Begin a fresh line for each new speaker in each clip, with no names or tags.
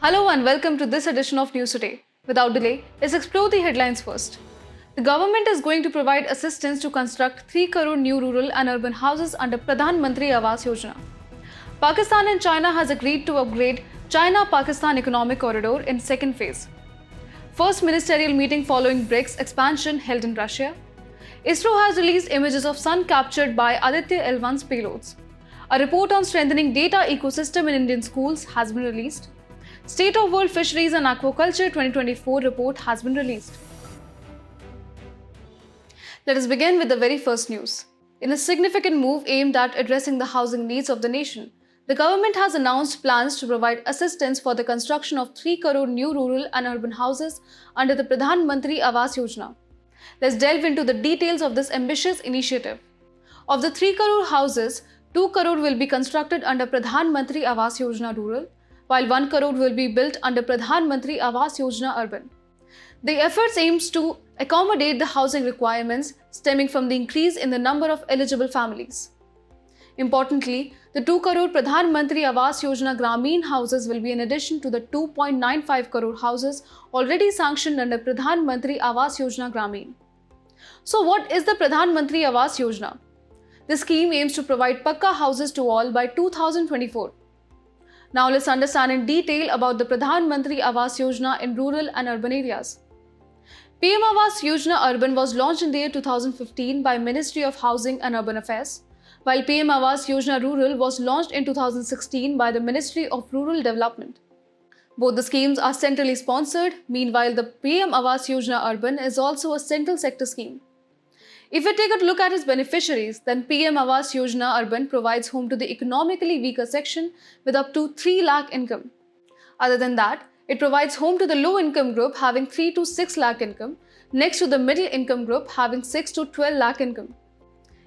Hello and welcome to this edition of News Today. Without delay, let's explore the headlines first. The government is going to provide assistance to construct 3 crore new rural and urban houses under Pradhan Mantri Awas Yojana. Pakistan and China has agreed to upgrade China-Pakistan Economic Corridor in second phase. First ministerial meeting following BRICS expansion held in Russia. ISRO has released images of sun captured by Aditya L-1's payloads. A report on strengthening data ecosystem in Indian schools has been released. State of World Fisheries and Aquaculture 2024 report has been released. Let us begin with the very first news. In a significant move aimed at addressing the housing needs of the nation, the government has announced plans to provide assistance for the construction of 3 crore new rural and urban houses under the Pradhan Mantri Awas Yojana. Let's delve into the details of this ambitious initiative. Of the 3 crore houses, 2 crore will be constructed under Pradhan Mantri Awas Yojana Rural, while 1 crore will be built under Pradhan Mantri Awas Yojana Urban. The efforts aims to accommodate the housing requirements stemming from the increase in the number of eligible families. Importantly, the 2 crore Pradhan Mantri Awas Yojana Grameen houses will be in addition to the 2.95 crore houses already sanctioned under Pradhan Mantri Awas Yojana Grameen. So what is the Pradhan Mantri Awas Yojana? The scheme aims to provide Pakka houses to all by 2024. Now let's understand in detail about the Pradhan Mantri Awas Yojana in rural and urban areas. PM Awas Yojana Urban was launched in the year 2015 by Ministry of Housing and Urban Affairs, while PM Awas Yojana Rural was launched in 2016 by the Ministry of Rural Development. Both the schemes are centrally sponsored. Meanwhile, the PM Awas Yojana Urban is also a central sector scheme. If we take a look at its beneficiaries, then PM Awas Yojana Urban provides home to the economically weaker section with up to 3 lakh income. Other than that, it provides home to the low income group having 3 to 6 lakh income, next to the middle income group having 6 to 12 lakh income.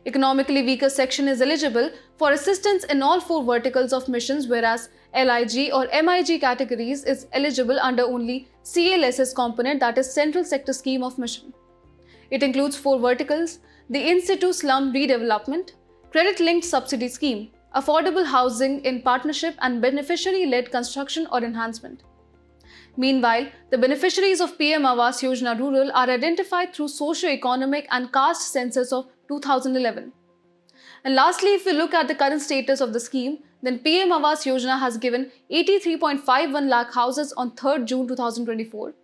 Economically weaker section is eligible for assistance in all 4 verticals of missions, whereas LIG or MIG categories is eligible under only CLSS component, that is Central Sector Scheme of Mission. It includes 4 verticals: the in-situ slum redevelopment, credit-linked subsidy scheme, affordable housing in partnership, and beneficiary-led construction or enhancement. Meanwhile, the beneficiaries of PM Awas Yojana Rural are identified through socio-economic and caste census of 2011. And lastly, if we look at the current status of the scheme, then PM Awas Yojana has given 83.51 lakh houses on 3rd June 2024.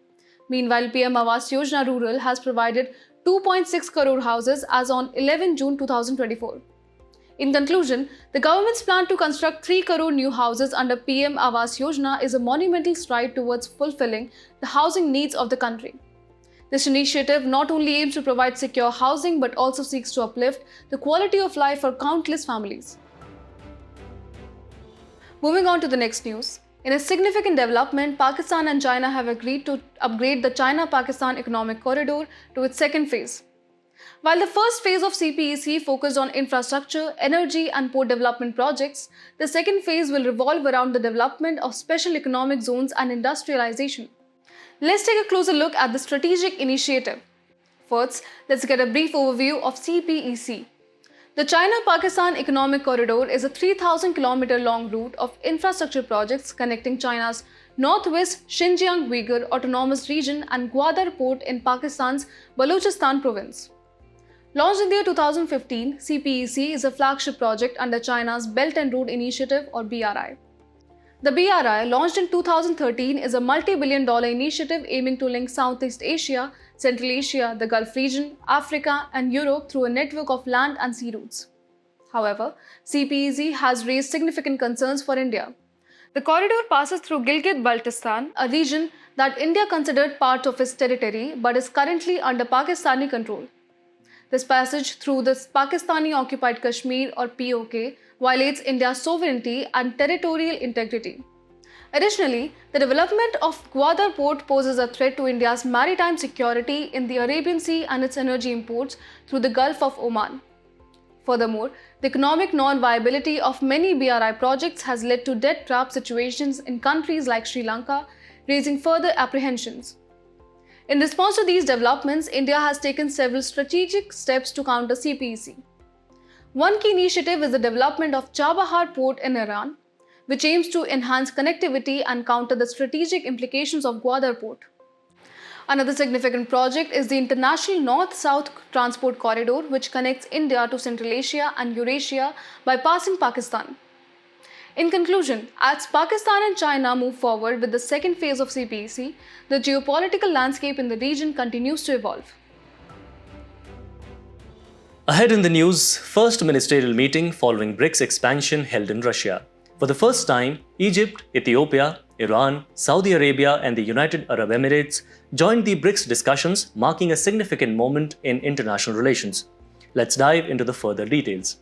Meanwhile, PM Awas Yojana Rural has provided 2.6 crore houses as on 11 June 2024. In conclusion, the government's plan to construct 3 crore new houses under PM Awas Yojana is a monumental stride towards fulfilling the housing needs of the country. This initiative not only aims to provide secure housing but also seeks to uplift the quality of life for countless families. Moving on to the next news. In a significant development, Pakistan and China have agreed to upgrade the China-Pakistan Economic Corridor to its second phase. While the first phase of CPEC focused on infrastructure, energy and port development projects, the second phase will revolve around the development of special economic zones and industrialization. Let's take a closer look at the strategic initiative. First, let's get a brief overview of CPEC. The China-Pakistan Economic Corridor is a 3,000 km long route of infrastructure projects connecting China's northwest Xinjiang Uyghur Autonomous Region and Gwadar Port in Pakistan's Balochistan province. Launched in the year 2015, CPEC is a flagship project under China's Belt and Road Initiative or BRI. The BRI, launched in 2013, is a multi-billion-dollar initiative aiming to link Southeast Asia, Central Asia, the Gulf region, Africa, and Europe through a network of land and sea routes. However, CPEC has raised significant concerns for India. The corridor passes through Gilgit-Baltistan, a region that India considered part of its territory but is currently under Pakistani control. This passage through the Pakistani-occupied Kashmir or POK violates India's sovereignty and territorial integrity. Additionally, the development of Gwadar Port poses a threat to India's maritime security in the Arabian Sea and its energy imports through the Gulf of Oman. Furthermore, the economic non-viability of many BRI projects has led to debt-trap situations in countries like Sri Lanka, raising further apprehensions. In response to these developments, India has taken several strategic steps to counter CPEC. One key initiative is the development of Chabahar Port in Iran, which aims to enhance connectivity and counter the strategic implications of Gwadar port. Another significant project is the International North-South Transport Corridor, which connects India to Central Asia and Eurasia by passing Pakistan. In conclusion, as Pakistan and China move forward with the second phase of CPEC, the geopolitical landscape in the region continues to evolve.
Ahead in the news, first ministerial meeting following BRICS expansion held in Russia. For the first time, Egypt, Ethiopia, Iran, Saudi Arabia and the United Arab Emirates joined the BRICS discussions, marking a significant moment in international relations. Let's dive into the further details.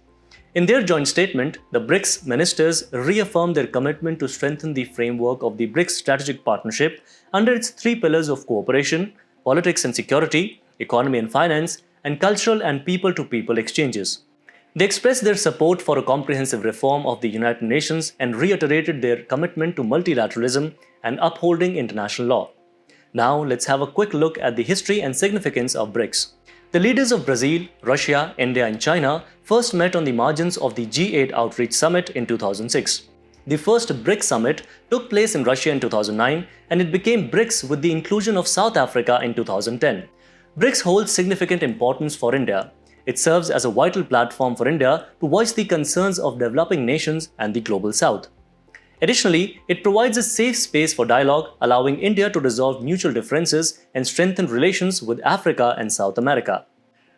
In their joint statement, the BRICS ministers reaffirmed their commitment to strengthen the framework of the BRICS strategic partnership under its three pillars of cooperation, politics and security, economy and finance, and cultural and people-to-people exchanges. They expressed their support for a comprehensive reform of the United Nations and reiterated their commitment to multilateralism and upholding international law. Now, let's have a quick look at the history and significance of BRICS. The leaders of Brazil, Russia, India and China first met on the margins of the G8 Outreach Summit in 2006. The first BRICS summit took place in Russia in 2009 and it became BRICS with the inclusion of South Africa in 2010. BRICS holds significant importance for India. It serves as a vital platform for India to voice the concerns of developing nations and the global South. Additionally, it provides a safe space for dialogue, allowing India to resolve mutual differences and strengthen relations with Africa and South America.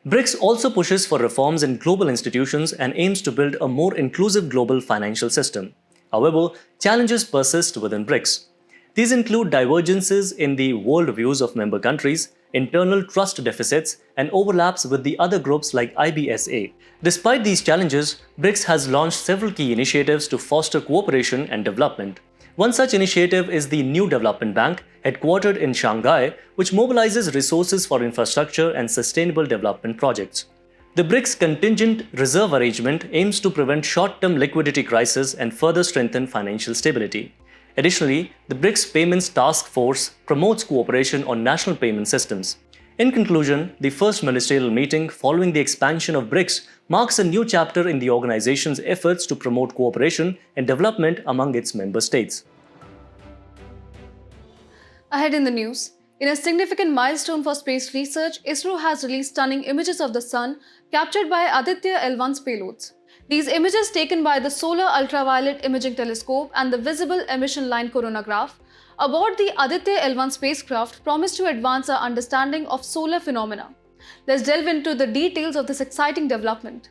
BRICS also pushes for reforms in global institutions and aims to build a more inclusive global financial system. However, challenges persist within BRICS. These include divergences in the worldviews of member countries, internal trust deficits, and overlaps with the other groups like IBSA. Despite these challenges, BRICS has launched several key initiatives to foster cooperation and development. One such initiative is the New Development Bank, headquartered in Shanghai, which mobilizes resources for infrastructure and sustainable development projects. The BRICS Contingent Reserve Arrangement aims to prevent short-term liquidity crises and further strengthen financial stability. Additionally, the BRICS Payments Task Force promotes cooperation on national payment systems. In conclusion, the first ministerial meeting following the expansion of BRICS marks a new chapter in the organization's efforts to promote cooperation and development among its member states.
Ahead in the news, in a significant milestone for space research, ISRO has released stunning images of the Sun captured by Aditya L-1's payloads. These images, taken by the Solar Ultraviolet Imaging Telescope and the Visible Emission Line Coronagraph aboard the Aditya L-1 spacecraft, promise to advance our understanding of solar phenomena. Let's delve into the details of this exciting development.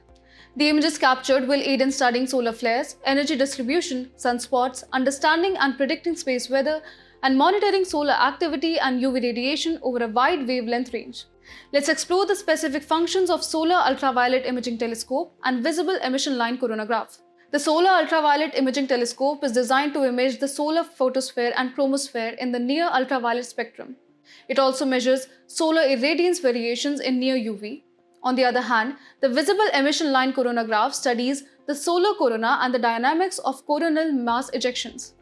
The images captured will aid in studying solar flares, energy distribution, sunspots, understanding and predicting space weather, and monitoring solar activity and UV radiation over a wide wavelength range. Let's explore the specific functions of Solar Ultraviolet Imaging Telescope and Visible Emission Line Coronagraph. The Solar Ultraviolet Imaging Telescope is designed to image the solar photosphere and chromosphere in the near ultraviolet spectrum. It also measures solar irradiance variations in near UV. On the other hand, the Visible Emission Line Coronagraph studies the solar corona and the dynamics of coronal mass ejections.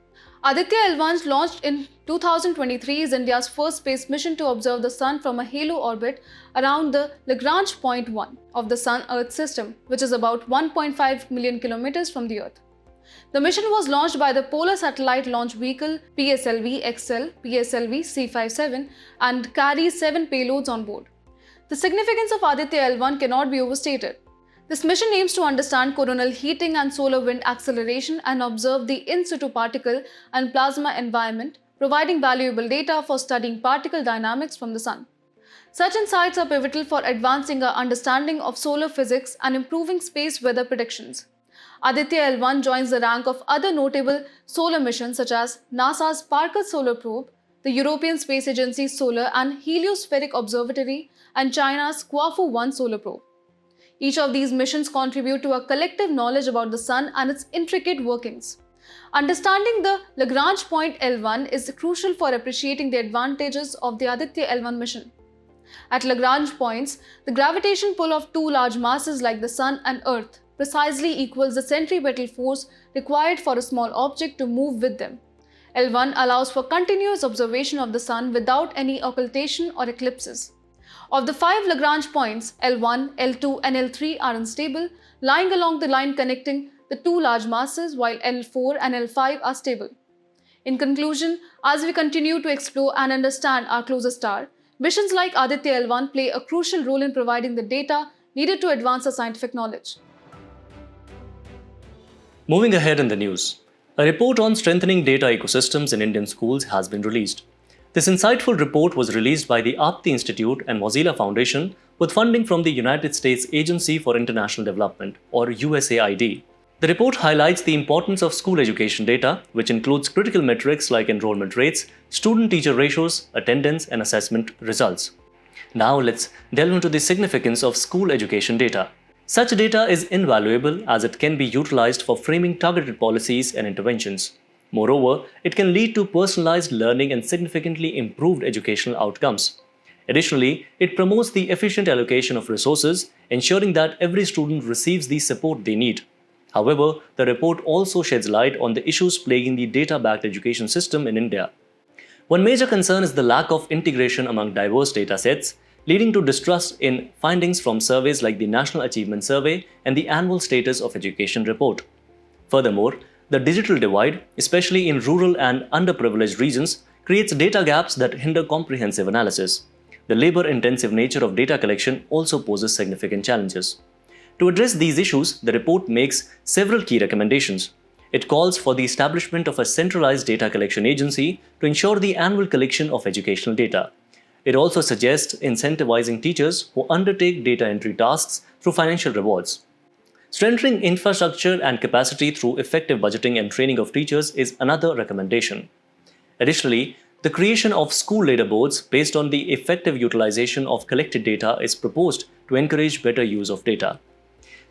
Aditya L-1 launched in 2023 is India's first space mission to observe the Sun from a halo orbit around the Lagrange point 1 of the Sun-Earth system, which is about 1.5 million kilometers from the Earth. The mission was launched by the Polar Satellite Launch Vehicle PSLV-XL, PSLV-C57 and carries 7 payloads on board. The significance of Aditya L-1 cannot be overstated. This mission aims to understand coronal heating and solar wind acceleration and observe the in-situ particle and plasma environment, providing valuable data for studying particle dynamics from the Sun. Such insights are pivotal for advancing our understanding of solar physics and improving space weather predictions. Aditya L-1 joins the rank of other notable solar missions such as NASA's Parker Solar Probe, the European Space Agency's Solar and Heliospheric Observatory, and China's Quafu-1 Solar Probe. Each of these missions contribute to a collective knowledge about the Sun and its intricate workings. Understanding the Lagrange point L1 is crucial for appreciating the advantages of the Aditya L1 mission. At Lagrange points, the gravitational pull of two large masses like the Sun and Earth precisely equals the centripetal force required for a small object to move with them. L1 allows for continuous observation of the Sun without any occultation or eclipses. Of the 5 Lagrange points, L1, L2 and L3 are unstable, lying along the line connecting the two large masses, while L4 and L5 are stable. In conclusion, as we continue to explore and understand our closest star, missions like Aditya L-1 play a crucial role in providing the data needed to advance our scientific knowledge.
Moving ahead in the news, a report on strengthening data ecosystems in Indian schools has been released. This insightful report was released by the Apti Institute and Mozilla Foundation with funding from the United States Agency for International Development, or USAID. The report highlights the importance of school education data, which includes critical metrics like enrollment rates, student-teacher ratios, attendance, and assessment results. Now let's delve into the significance of school education data. Such data is invaluable as it can be utilized for framing targeted policies and interventions. Moreover, it can lead to personalized learning and significantly improved educational outcomes. Additionally, it promotes the efficient allocation of resources, ensuring that every student receives the support they need. However, the report also sheds light on the issues plaguing the data-backed education system in India. One major concern is the lack of integration among diverse datasets, leading to distrust in findings from surveys like the National Achievement Survey and the Annual Status of Education Report. Furthermore, the digital divide, especially in rural and underprivileged regions, creates data gaps that hinder comprehensive analysis. The labor-intensive nature of data collection also poses significant challenges. To address these issues, the report makes several key recommendations. It calls for the establishment of a centralized data collection agency to ensure the annual collection of educational data. It also suggests incentivizing teachers who undertake data entry tasks through financial rewards. Strengthening infrastructure and capacity through effective budgeting and training of teachers is another recommendation. Additionally, the creation of school leaderboards based on the effective utilization of collected data is proposed to encourage better use of data.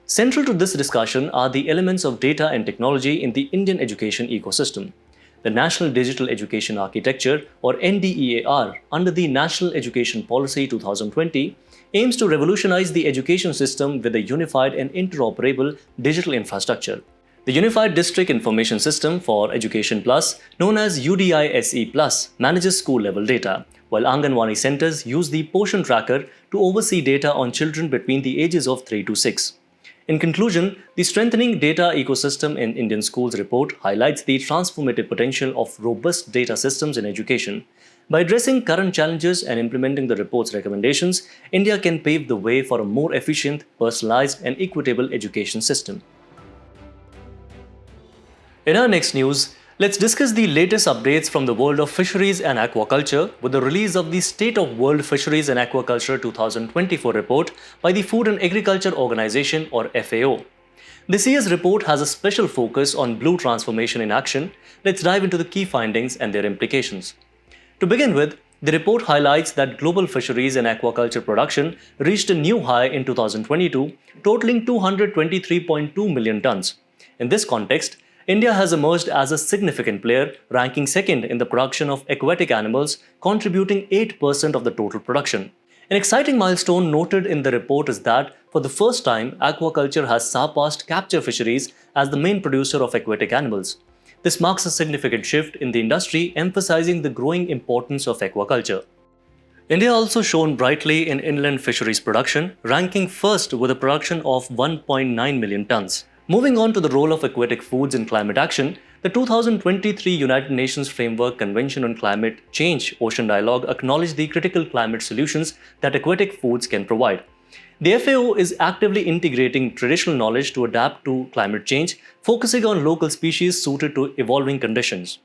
Central to this discussion are the elements of data and technology in the Indian education ecosystem. The National Digital Education Architecture, or NDEAR, under the National Education Policy 2020, aims to revolutionize the education system with a unified and interoperable digital infrastructure. The Unified District Information System for Education Plus, known as UDISE Plus, manages school-level data, while Anganwadi centers use the Poshan Tracker to oversee data on children between the ages of 3 to 6. In conclusion, the Strengthening Data Ecosystem in Indian Schools report highlights the transformative potential of robust data systems in education. By addressing current challenges and implementing the report's recommendations, India can pave the way for a more efficient, personalized, and equitable education system. In our next news, let's discuss the latest updates from the world of fisheries and aquaculture with the release of the State of World Fisheries and Aquaculture 2024 report by the Food and Agriculture Organization, or FAO. This year's report has a special focus on blue transformation in action. Let's dive into the key findings and their implications. To begin with, the report highlights that global fisheries and aquaculture production reached a new high in 2022, totaling 223.2 million tons. In this context, India has emerged as a significant player, ranking second in the production of aquatic animals, contributing 8% of the total production. An exciting milestone noted in the report is that, for the first time, aquaculture has surpassed capture fisheries as the main producer of aquatic animals. This marks a significant shift in the industry, emphasizing the growing importance of aquaculture. India also shone brightly in inland fisheries production, ranking first with a production of 1.9 million tons. Moving on to the role of aquatic foods in climate action, the 2023 United Nations Framework Convention on Climate Change Ocean Dialogue acknowledged the critical climate solutions that aquatic foods can provide. The FAO is actively integrating traditional knowledge to adapt to climate change, focusing on local species suited to evolving conditions.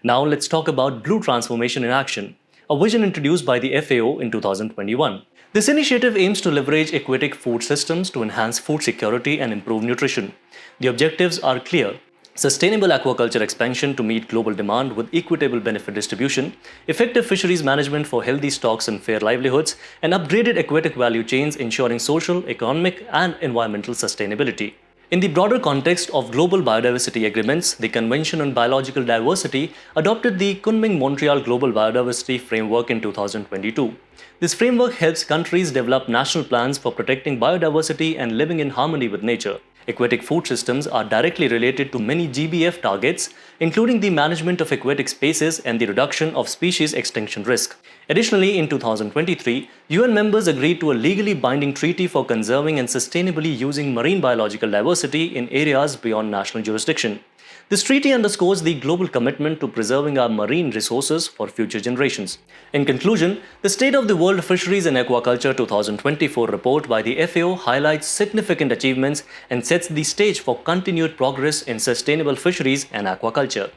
Now let's talk about Blue Transformation in Action, a vision introduced by the FAO in 2021. This initiative aims to leverage aquatic food systems to enhance food security and improve nutrition. The objectives are clear: sustainable aquaculture expansion to meet global demand with equitable benefit distribution, effective fisheries management for healthy stocks and fair livelihoods, and upgraded aquatic value chains ensuring social, economic, and environmental sustainability. In the broader context of global biodiversity agreements, the Convention on Biological Diversity adopted the Kunming-Montreal Global Biodiversity Framework in 2022. This framework helps countries develop national plans for protecting biodiversity and living in harmony with nature. Aquatic food systems are directly related to many GBF targets, including the management of aquatic spaces and the reduction of species extinction risk. Additionally, in 2023, UN members agreed to a legally binding treaty for conserving and sustainably using marine biological diversity in areas beyond national jurisdiction. This treaty underscores the global commitment to preserving our marine resources for future generations. In conclusion, the State of the World Fisheries and Aquaculture 2024 report by the FAO highlights significant achievements and sets the stage for continued progress in sustainable fisheries and aquaculture.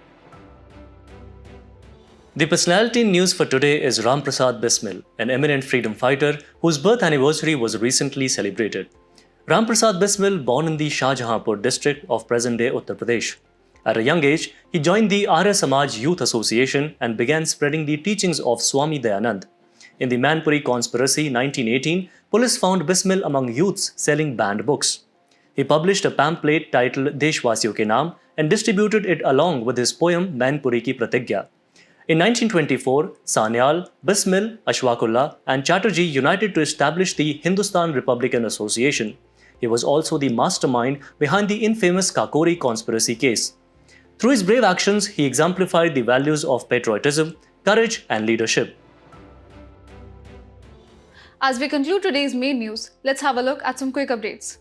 The personality in news for today is Ramprasad Bismil, an eminent freedom fighter whose birth anniversary was recently celebrated. Ramprasad Bismil, born in the Shahjahanpur district of present-day Uttar Pradesh. At a young age, he joined the Arya Samaj Youth Association and began spreading the teachings of Swami Dayanand. In the Manpuri conspiracy 1918, police found Bismil among youths selling banned books. He published a pamphlet titled Deshwasiyon ke Naam and distributed it along with his poem Manpuri ki Pratigya. In 1924, Sanyal, Bismil, Ashfaqullah and Chatterjee united to establish the Hindustan Republican Association. He was also the mastermind behind the infamous Kakori conspiracy case. Through his brave actions, he exemplified the values of patriotism, courage and leadership.
As we conclude today's main news, let's have a look at some quick updates.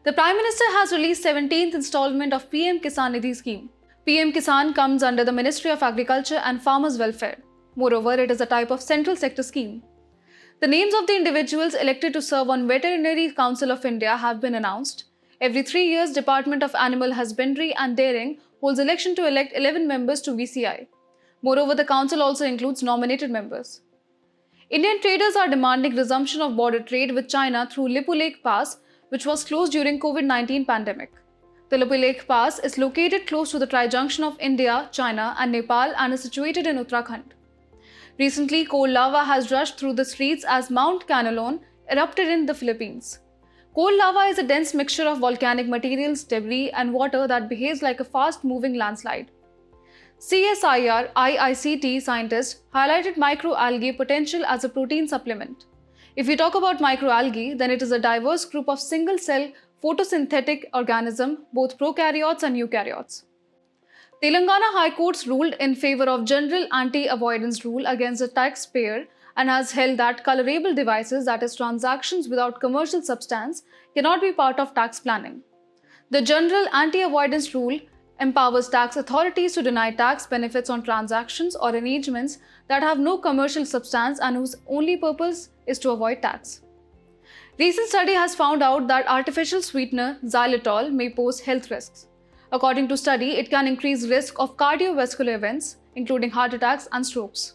The Prime Minister has released 17th installment of PM Kisan Nidhi scheme. PM Kisan comes under the Ministry of Agriculture and Farmers' Welfare. Moreover, it is a type of central sector scheme. The names of the individuals elected to serve on Veterinary Council of India have been announced. Every 3 years, Department of Animal Husbandry and Dairying holds election to elect 11 members to VCI. Moreover, the council also includes nominated members. Indian traders are demanding resumption of border trade with China through Lipu Lake Pass, which was closed during COVID-19 pandemic. The Lipu Lake Pass is located close to the tri-junction of India, China and Nepal and is situated in Uttarakhand. Recently, coal lava has rushed through the streets as Mount Canelon erupted in the Philippines. Coal lava is a dense mixture of volcanic materials, debris and water that behaves like a fast-moving landslide. CSIR IICT scientists highlighted microalgae potential as a protein supplement. If we talk about microalgae, then it is a diverse group of single-cell photosynthetic organisms, both prokaryotes and eukaryotes. Telangana High Court ruled in favor of general anti-avoidance rule against the taxpayer and has held that colorable devices, that is transactions without commercial substance, cannot be part of tax planning. The general anti-avoidance rule empowers tax authorities to deny tax benefits on transactions or arrangements that have no commercial substance and whose only purpose is to avoid tax. Recent study has found out that artificial sweetener xylitol may pose health risks. According to study, it can increase risk of cardiovascular events, including heart attacks and strokes.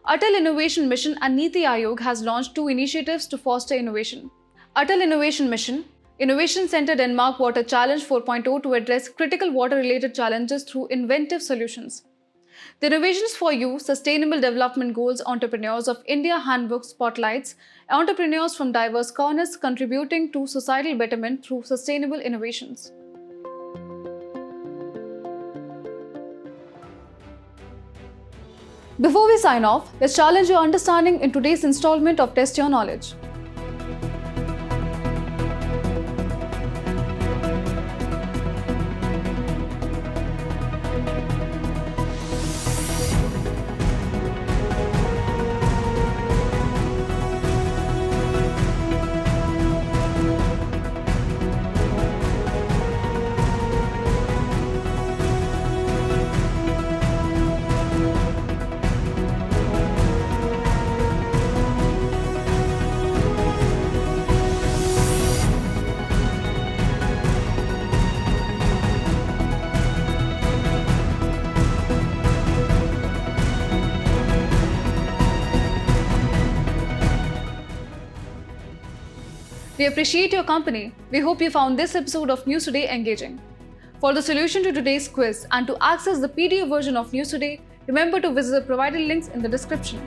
Atal Innovation Mission and Niti Aayog has launched 2 initiatives to foster innovation. Atal Innovation Mission, Innovation Center Denmark Water Challenge 4.0 to address critical water-related challenges through inventive solutions. The Innovations for You Sustainable Development Goals Entrepreneurs of India Handbook spotlights entrepreneurs from diverse corners contributing to societal betterment through sustainable innovations. Before we sign off, let's challenge your understanding in today's installment of Test Your Knowledge. We appreciate your company. We hope you found this episode of News Today engaging. For the solution to today's quiz and to access the PDF version of News Today, remember to visit the provided links in the description.